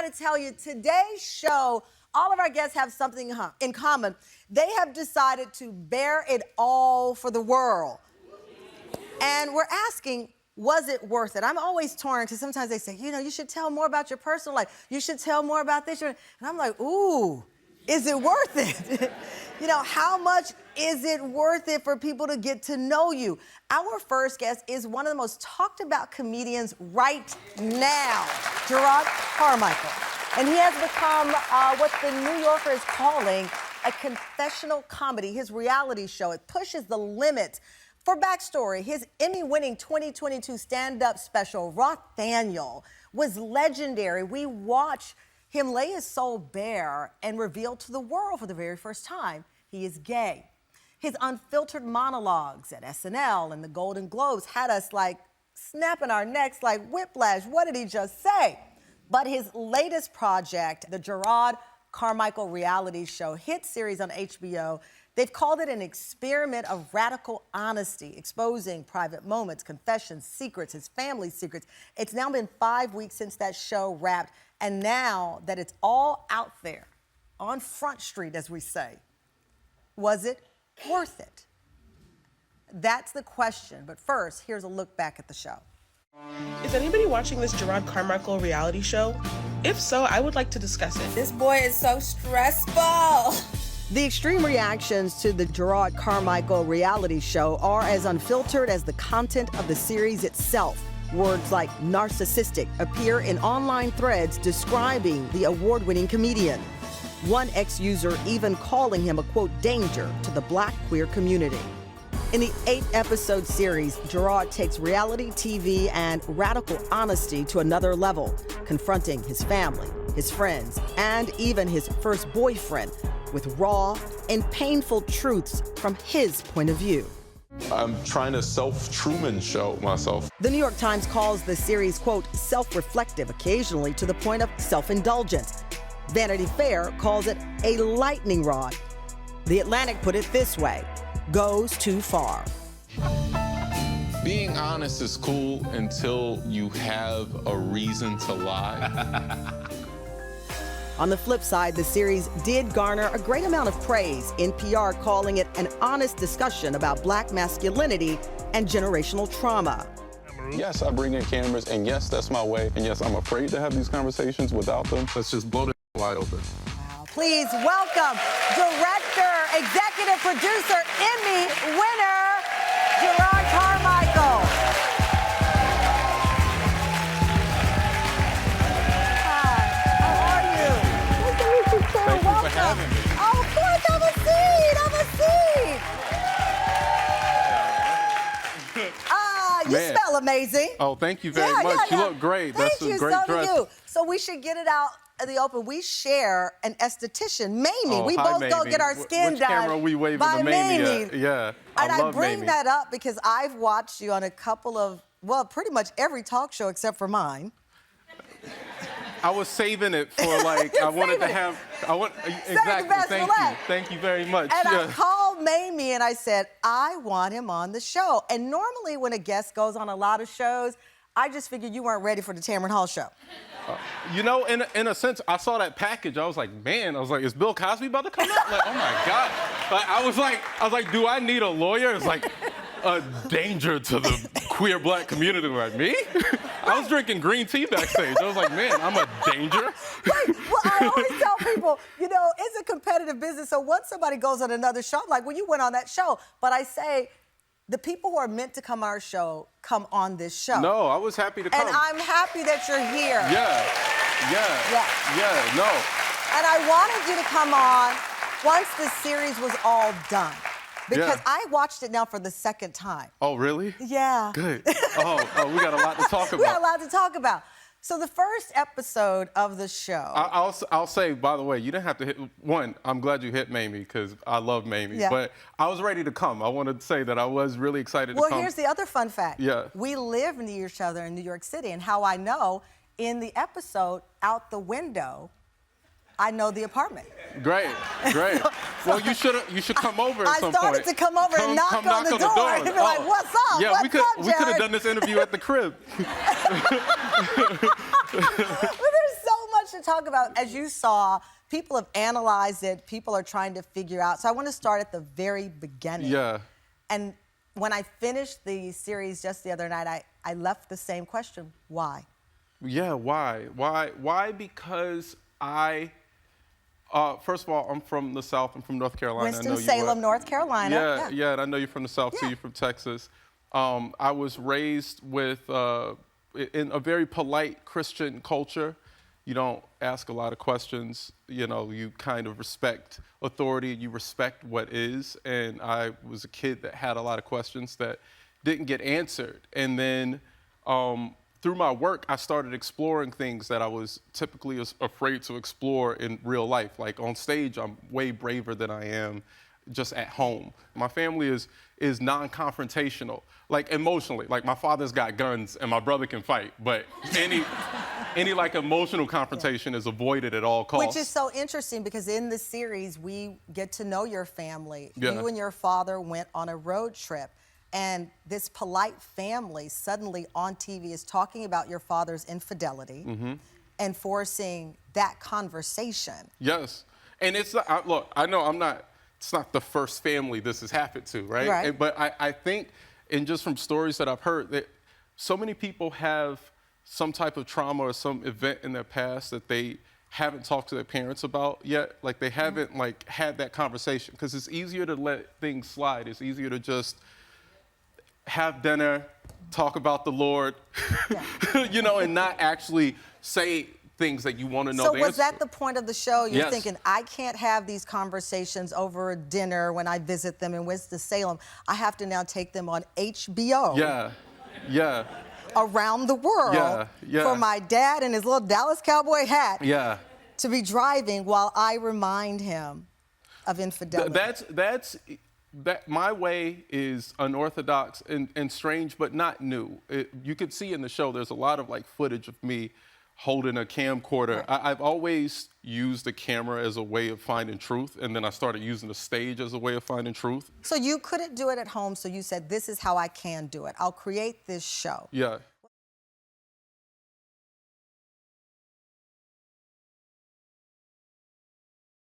got to tell you, today's show, all of our guests have something in common. They have decided to bear it all for the world. And we're asking, was it worth it? I'm always torn, because sometimes they say, you know, you should tell more about your personal life. You should tell more about this. And I'm like, ooh, is it worth it? You know, how much is it worth it for people to get to know you? Our first guest is one of the most talked about comedians right now, Gerrod Carmichael. And he has become what the New Yorker is calling a confessional comedy. His reality show, it pushes the limits. For backstory, his Emmy-winning 2022 stand-up special, Rothaniel, was legendary. We watched him lay his soul bare and reveal to the world for the very first time he is gay. His unfiltered monologues at SNL and the Golden Globes had us like snapping our necks like whiplash. What did he just say? But his latest project, the Gerrod Carmichael Reality Show, hit series on HBO, they've called it an experiment of radical honesty, exposing private moments, confessions, secrets, his family's secrets. It's now been 5 weeks since that show wrapped, and now that it's all out there, on Front Street, as we say, was it worth it? That's the question. But first, here's a look back at the show. Is anybody watching this Jerrod Carmichael reality show? If so, I would like to discuss it. This boy is so stressful. The extreme reactions to the Gerrod Carmichael reality show are as unfiltered as the content of the series itself. Words like narcissistic appear in online threads describing the award-winning comedian. One ex-user even calling him a, quote, danger to the Black queer community. In the 8-episode series, Gerrod takes reality TV and radical honesty to another level, confronting his family, his friends, and even his first boyfriend with raw and painful truths from his point of view. I'm trying to self-Truman show myself. The New York Times calls the series, quote, self-reflective, occasionally to the point of self-indulgence. Vanity Fair calls it a lightning rod. The Atlantic put it this way: goes too far. Being honest is cool until you have a reason to lie. On the flip side, the series did garner a great amount of praise, NPR calling it an honest discussion about Black masculinity and generational trauma. Yes, I bring in cameras, and yes, that's my way. And yes, I'm afraid to have these conversations without them. Let's just blow it wide open. Wow. Please welcome director, executive producer, Emmy winner, Gerrod Carmichael. Having me. Oh, of course, have a seat, you smell amazing. Oh, thank you very much. You look great. Thank That's you, a great dress. Do you. So we should get it out in the open. We share an esthetician, Mamie. Oh, we hi, both go Mamie. get our skin Which done camera are we waving by to Mamie Mamie. at? Yeah, And I love bring Mamie. that up because I've watched you on a couple of, well, pretty much every talk show except for mine. I was saving it for like, I wanted to have, exactly, thank you very much. And I called Mamie and I said, I want him on the show. And normally when a guest goes on a lot of shows, I just figured you weren't ready for the Tamron Hall show. You know, in a sense, I saw that package. I was like, man, is Bill Cosby about to come out? Like, oh my God. Like, I was like, do I need a lawyer? It's like a danger to the queer Black community. Like, me? I was drinking green tea backstage. I was like, man, I'm a danger. Right. Well, I always tell people, you know, it's a competitive business. So once somebody goes on another show, I'm like, well, you went on that show. But I say, the people who are meant to come on our show come on this show. No, I was happy to come. And I'm happy that you're here. Yeah, no. And I wanted you to come on once the series was all done. Because I watched it now for the second time. Oh, really? Yeah. Good. Oh, we got a lot to talk about. We got a lot to talk about. So the first episode of the show. I'll say, by the way, you didn't have to hit, one, I'm glad you hit Mamie, because I love Mamie. Yeah. But I was ready to come. I wanted to say that I was really excited to come. Well, here's the other fun fact. Yeah. We live near each other in New York City, and how I know, in the episode, out the window, I know the apartment. Great. Well, you should come over at some point. I started to come over and knock on the door and be like, what's up? Yeah, we could Gerrod? have done this interview at the crib. Well, there's so much to talk about, as you saw, people have analyzed it, people are trying to figure out. So I want to start at the very beginning. Yeah. And when I finished the series just the other night, I left the same question: why? Yeah, why? Why? Because first of all, I'm from the South. I'm from North Carolina. Winston-Salem, North Carolina. Yeah, and I know you're from the South too. Yeah. You're from Texas. I was raised with in a very polite Christian culture. You don't ask a lot of questions. You know, you kind of respect authority. You respect what is. And I was a kid that had a lot of questions that didn't get answered. And then through my work, I started exploring things that I was typically afraid to explore in real life. Like on stage, I'm way braver than I am just at home. My family is non-confrontational, like emotionally. Like my father's got guns and my brother can fight, but any like emotional confrontation is avoided at all costs. Which is so interesting because in the series, we get to know your family. Yeah. You and your father went on a road trip, and this polite family suddenly on TV is talking about your father's infidelity and forcing that conversation. Yes, and it's look, I know it's not the first family this has happened to, right? Right. But I think, and just from stories that I've heard, that so many people have some type of trauma or some event in their past that they haven't talked to their parents about yet. Like they haven't like had that conversation, because it's easier to let things slide. It's easier to just have dinner, talk about the Lord, you know, and not actually say things that you want to know. So the was answer that to. the point of the show? You're Yes. thinking, I can't have these conversations over dinner when I visit them in Winston-Salem. I have to now take them on HBO. Yeah. Around the world for my dad in his little Dallas Cowboy hat to be driving while I remind him of infidelity. That my way is unorthodox and strange, but not new. You could see in the show there's a lot of like footage of me holding a camcorder. Right. I've always used the camera as a way of finding truth, and then I started using the stage as a way of finding truth. So you couldn't do it at home, so you said, this is how I can do it. I'll create this show. Yeah.